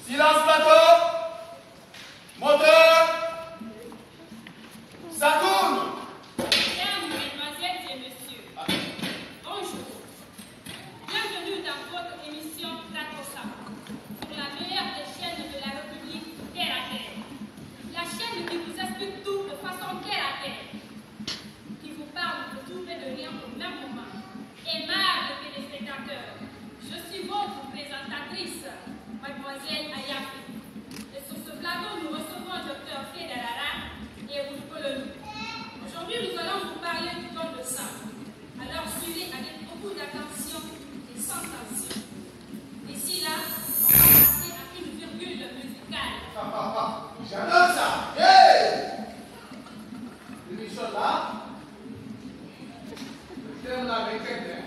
Silence plateau. Moteur. Ça tourne. Mesdames, mesdemoiselles et messieurs, bonjour. Bienvenue dans votre émission Plateau Sama, pour la meilleure des chaînes de la République terre à terre. La chaîne qui vous explique tout de façon terre à terre, qui vous parle de tout et de rien au même moment. Aimables téléspectateurs, je suis votre présentatrice, mademoiselle Ayafi. Et sur ce plateau, nous recevons Dr Fédélara et Rouge Colonie. Aujourd'hui, nous allons vous parler du don de sang. Alors, suivez avec beaucoup d'attention et sans tension. D'ici là, on va passer à une virgule musicale. J'adore ça. Hey! L'émission là, le thème là avec quelqu'un.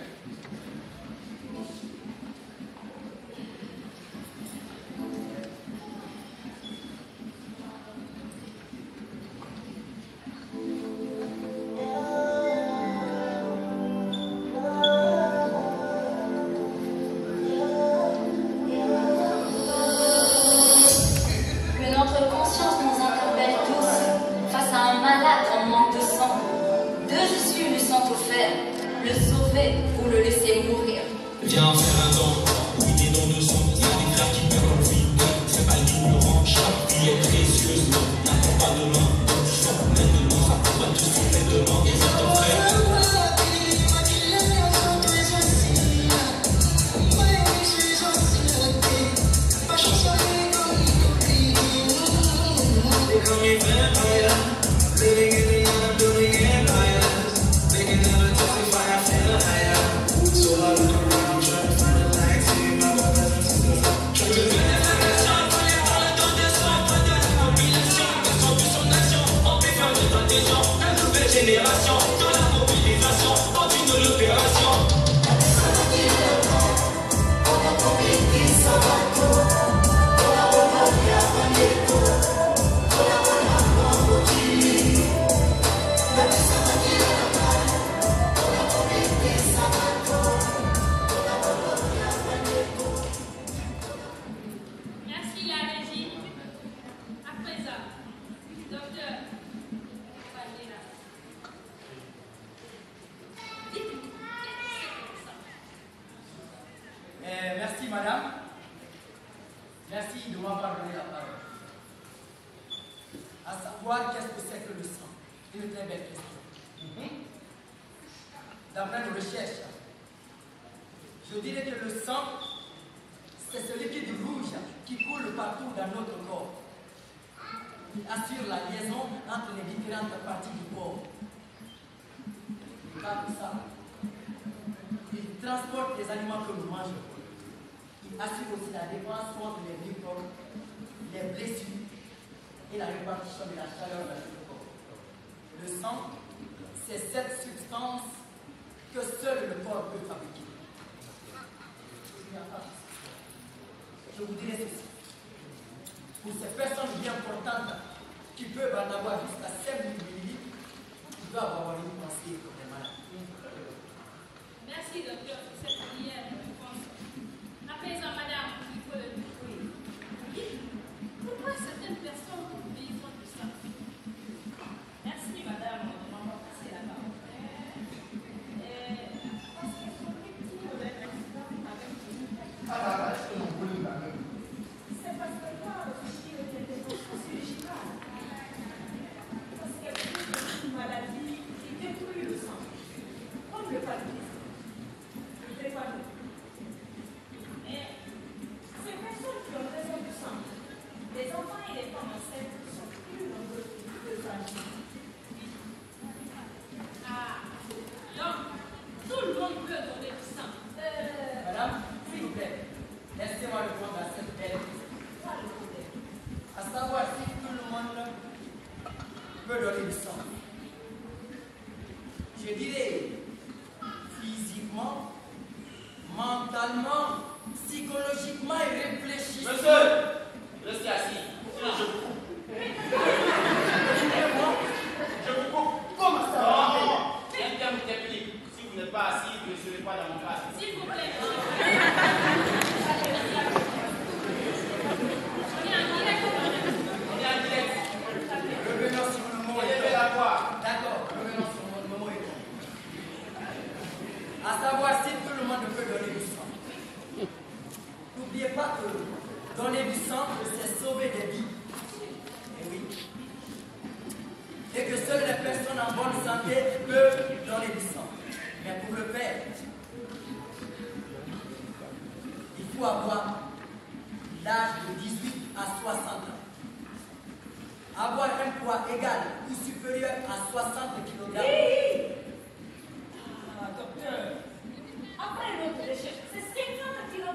Ou le laisser mourir. Viens faire un don, oui des dons de sang, il y a des frères qui meurent en vie. C'est pas l'ignorant, chaque vie est précieuse, n'attends pas demain, sang, maintenant, ça pourra te sauver demain, et c'est ton frère. Dans la mobilisation, dans une opération. Merci la régie. À présent, docteur Fadela. Dites-nous, qu'est-ce que c'est que ça? Merci madame. Merci de m'avoir donné la parole. À savoir qu'est-ce que c'est que le sang? Une très belle question. D'après nos recherches, je dirais que le sang, c'est ce liquide rouge qui coule partout dans notre corps, qui assure la liaison entre les différentes parties du corps. Pas que ça. Il transporte les aliments que nous mangeons. Il assure aussi la défense contre les microbes, les blessures et la répartition de la chaleur dans notre corps. Le sang, c'est cette substance que seul le corps peut fabriquer. Je vous dirai ceci. Pour ces personnes bien portantes qui peuvent en avoir jusqu'à 5 000 millilitres, ils doivent avoir une pensée comme les malades. Merci, docteur, pour cette première réponse. À présent, madame, il faut le dire. Pourquoi certaines personnes ont besoin de ça? Merci, madame, de m'avoir passé la parole. Parce que son victime d'un accident avec c'est parce que moi, je suis une intervention chirurgicale. Parce que c'est une maladie qui détruit le sang. Comme le paludisme. Mais ces personnes qui ont besoin de sang, les enfants et les femmes enceintes sont plus nombreux que les âgés. Ah, donc, tout le monde peut donner du sang. Madame, s'il vous plaît, laissez-moi répondre à cette belle question. À savoir si tout le monde peut donner du sang. Je dirais physiquement, mentalement, psychologiquement et réfléchissement. Monsieur, restez assis. Sinon je vous coupe. Je vous coupe. Comment ça? Non, il y a un terme technique. Si vous n'êtes pas assis, vous ne serez pas dans mon cas. S'il vous plaît, Donner du sang, c'est sauver des vies. Et oui. Et que seules les personnes en bonne santé peuvent donner du sang. Mais pour le faire, il faut avoir l'âge de 18 à 60 ans. Avoir un poids égal ou supérieur à 60 kg. Docteur, après notre recherche, c'est 50 kg.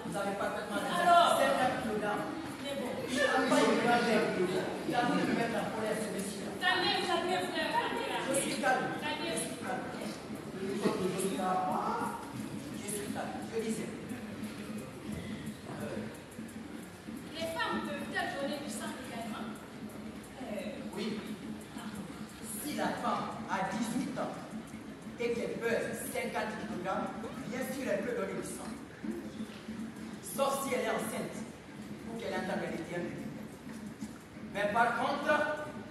Vous avez parfaitement raison. Alors, 50 kg. mais bon, Il n'a pas eu de il a voulu me mettre en colère ce monsieur. Calmez-vous, Je suis calme. calmez-vous. Je suis calme. Je disais. Les femmes peuvent-elles donner du sang également? Oui. Si la femme a 18 ans et qu'elle pèse 50 kg, bien sûr elle peut donner du sang. Sauf si elle est enceinte ou qu'elle entame les termes. Mais par contre,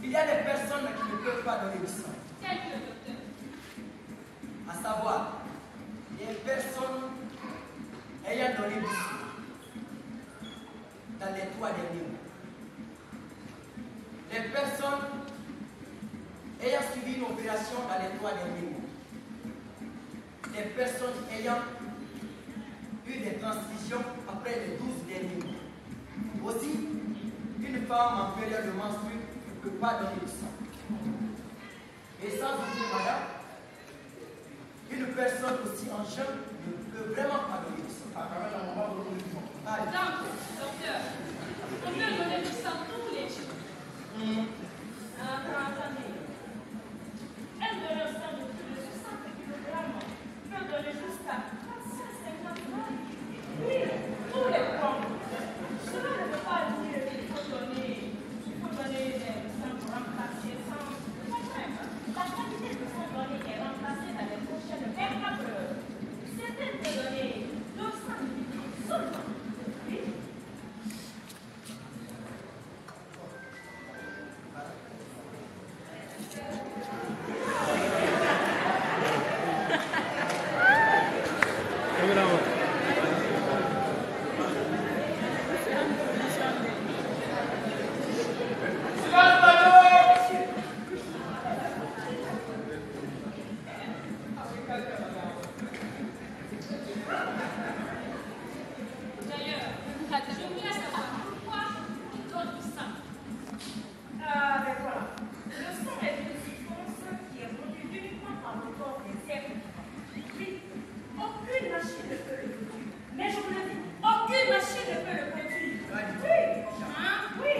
il y a des personnes qui ne peuvent pas donner du sang. Quel que docteur? À savoir, les personnes ayant donné du sang dans les 3 derniers mois. Les personnes ayant suivi une opération dans les 3 derniers mois. Les personnes ayant eu des transfusions après les 12 derniers mois. Aussi, une femme en période de menstrues ne peut pas donner du sang. Et sans oublier, madame, une personne aussi en jeûne ne peut vraiment pas donner du sang. Ah, Donc, docteur, on peut donner du sang tous les jours. attendez. Elle donne un sang de plus de 60 kg. Peut donner jusqu'à 450 grammes. Oui, tous les pommes. Cela ne veut pas dire qu'il faut donner du sang pour remplacer sang. La quantité de sang donné est remplacée dans les prochaines 24 heures. Certaines peuvent donner 200 ml seulement. Oui. D'ailleurs, je voulais savoir pourquoi on donne du sang. Ben voilà. Le sang est une substance qui est produite uniquement par le corps des êtres vivants. Oui, aucune machine ne peut le produire. Mais je vous le dis, aucune machine ne peut le produire. Oui, oui.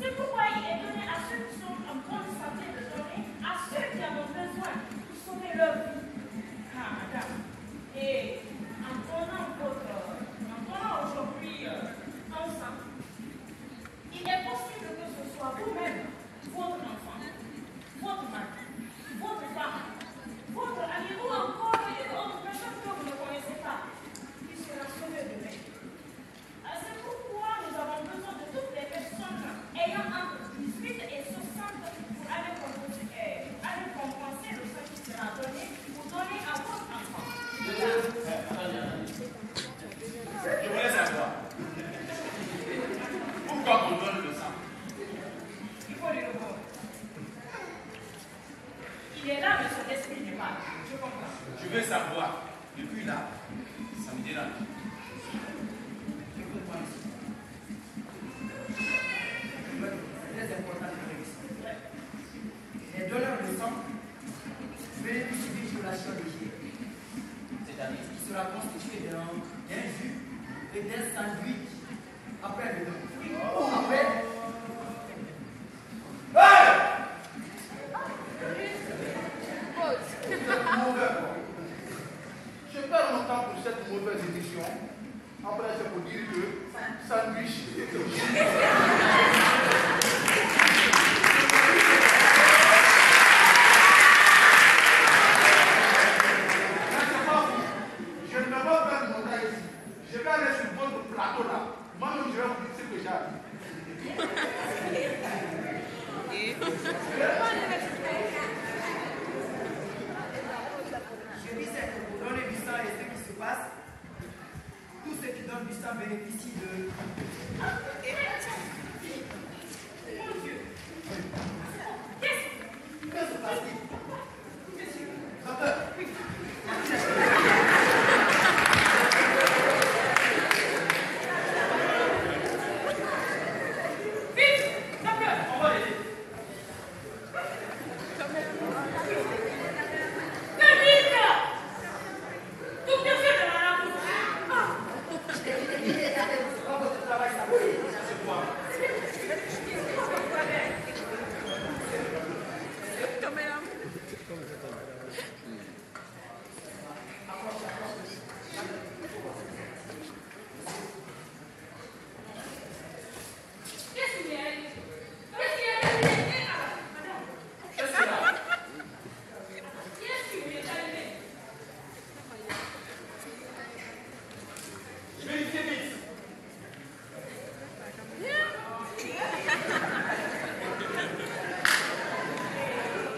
C'est pourquoi il est donné à ceux qui sont en bonne santé de donner à ceux qui en ont besoin pour sauver leur vie. Ah, madame. Et en donnant aujourd'hui un sang, il est possible que ce soit vous-même, votre enfant, votre mari, votre femme, votre ami ou encore une autre personne que vous ne connaissez pas, qui sera sauvée demain. C'est pourquoi nous avons besoin de toutes les personnes ayant entre 18 et 60 pour aller compenser le sang qui sera donné pour donner à votre enfant. Je voulais savoir pourquoi on donne le sang. Il faut le voir. Il est là, mais son esprit n'est pas là. Je comprends. Je veux savoir. Depuis là, ça me dérange. C'est très important de donner du sang. Les donneurs de sang bénéficient d'une collation légère, c'est-à-dire qui sera constituée d'un jus et d'un sandwich après le don. Après, Je perds mon temps pour cette mauvaise édition. Après, c'est pour dire que sandwich. Je ne vais pas faire mon temps ici. Je vais aller sur votre plateau là. Moi-même, je vais vous dire ce que j'ai. je disais que pour donner du sang et ce qui se passe, tout ce qui donne donneur du sang bénéficie de... Mon Dieu. Que se passe-t-il? Monsieur. Docteur. Oui. On va l'aider. Votre travail, ça va. C'est quoi? Qu'est-ce qu'il y a? Qu'est-ce qu'il y a? Madame, Qu'est-ce qu'il y a? qu'est-ce qui lui est arrivé? Vérifiez vite.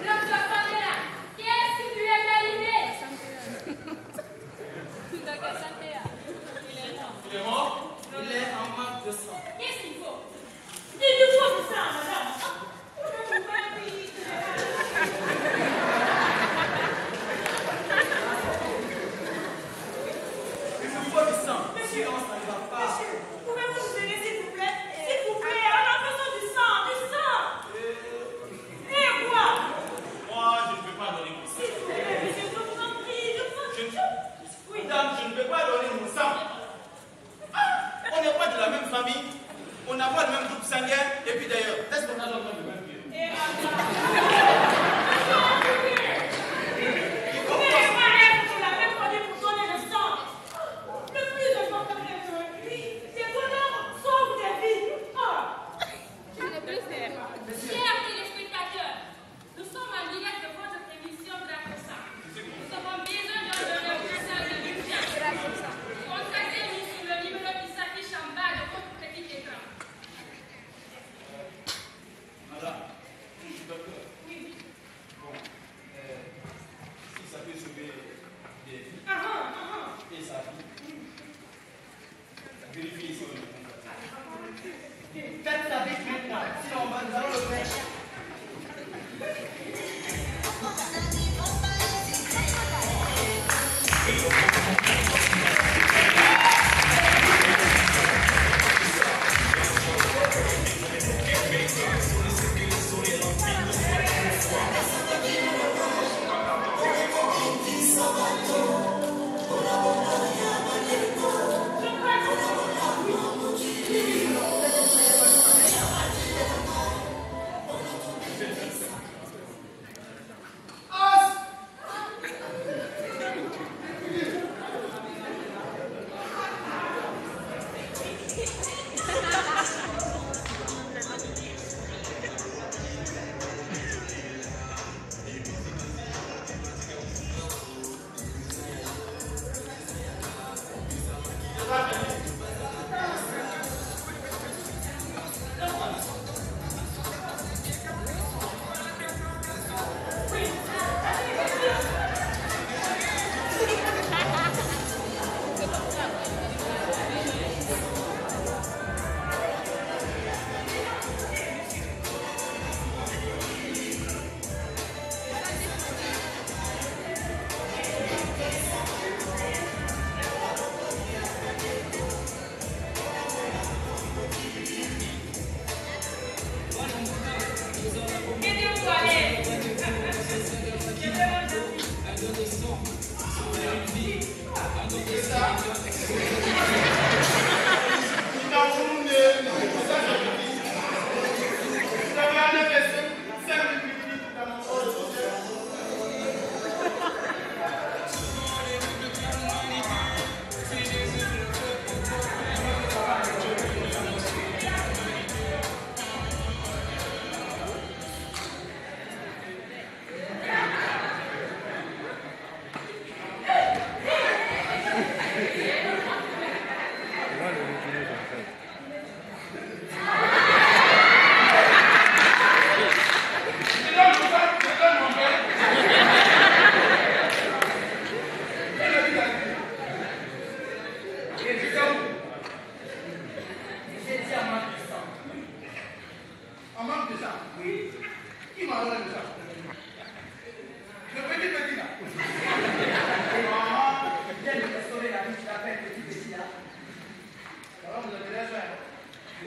Docteur Pamela, qu'est-ce qui lui est arrivé? Il est mort. Il est en manque de sang. Qu'est-ce qu'il faut? Il nous faut du sang, madame. Vous ne pouvez pas payer. Il nous faut du sang. Monsieur, Sinon, ça ne va pas. monsieur, pouvez-vous nous aider, s'il vous plaît? S'il vous plaît, on a besoin du sang, du sang. Et quoi? Moi, je ne peux pas donner mon sang. S'il vous plaît, monsieur, je vous en prie, je vous en prie. Oui, Madame, je ne peux pas donner mon sang. On n'est pas de la même famille. On n'a pas le même groupe sanguin. Et puis d'ailleurs, est-ce qu'on a le même pied? et Il faut vous pas- n'avez pas l'air de la même famille pour donner le sang. Le plus important de lui, c'est que l'homme sauve des vies. Oh. Chers téléspectateurs, nous sommes en direct de votre émission Dracosa. Nous avons besoin d'un donneur du sang de Lucien. Contactez-nous sur le numéro qui s'affiche en bas de votre petit écran. Madame, docteur, Oui.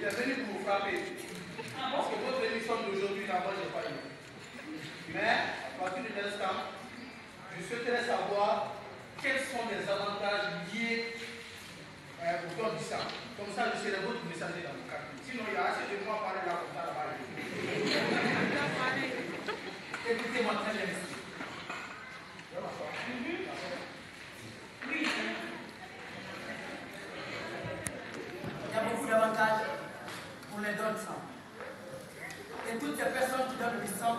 Il est venu pour vous frapper. Parce que votre émission d'aujourd'hui, là, moi, je n'ai pas aimé. Mais, à partir de l'instant, je souhaiterais savoir quels sont les avantages liés au don du sang. Comme ça, je serai votre messager dans mon quartier. Sinon, il y a assez de moi parler là comme ça là-bas. Écoutez-moi très bien, monsieur. Oui. Il y a beaucoup d'avantages pour les dons de sang. Et toutes ces personnes qui donnent du sang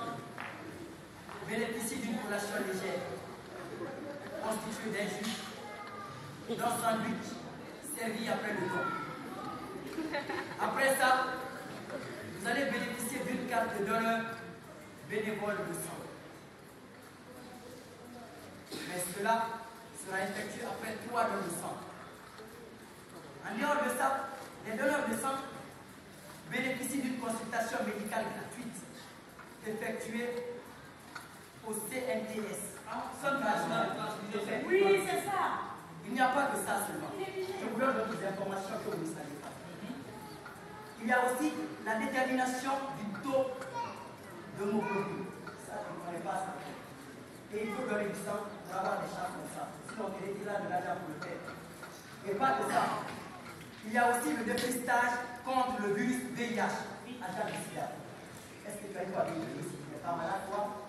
bénéficient d'une collation légère, constituée d'un jus, d'un sandwich, servi après le don. Après ça, vous allez bénéficier d'une carte de donneur bénévole de sang. Mais cela sera effectué après 3 dons de sang. En dehors de ça, les donneurs de sang bénéficient d'une consultation médicale gratuite effectuée au CNTS. Oui, c'est ça. Il n'y a pas que ça seulement. Je vous donne d'autres informations que vous ne savez pas. Il y a aussi la détermination du taux d'hémoglobine. Ça, je ne connais pas ça. Et il faut donner du sang pour avoir des chances comme ça. Sinon, on est là de l'argent pour le faire. Et pas que ça. Il y a aussi le dépistage contre le virus VIH, agent du sida. Est-ce que tu as eu à vivre ici? Tu n'es pas malade, toi?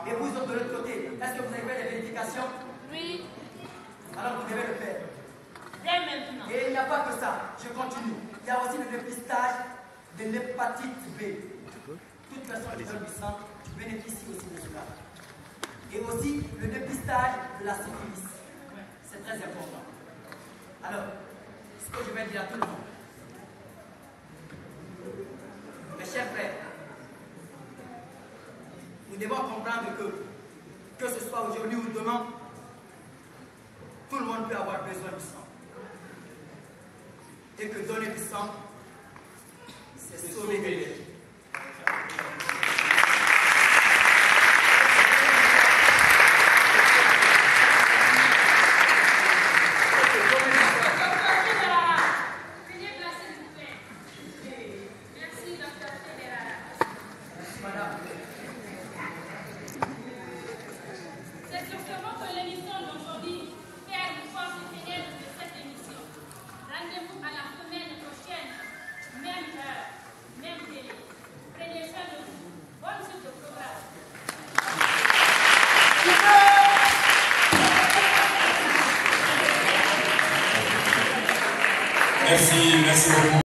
Et vous autres de l'autre côté, est-ce que vous avez fait des vérifications? Oui. Alors vous devez le faire. Dès maintenant. Et il n'y a pas que ça, je continue. Il y a aussi le dépistage de l'hépatite B. Toute personne qui donne du sang bénéficie aussi de cela. Et aussi le dépistage de la syphilis. C'est très important. Alors, ce que je vais dire à tout le monde, mes chers frères, nous devons comprendre que ce soit aujourd'hui ou demain, tout le monde peut avoir besoin du sang. Et que donner du sang, c'est sauver des vies. Merci beaucoup.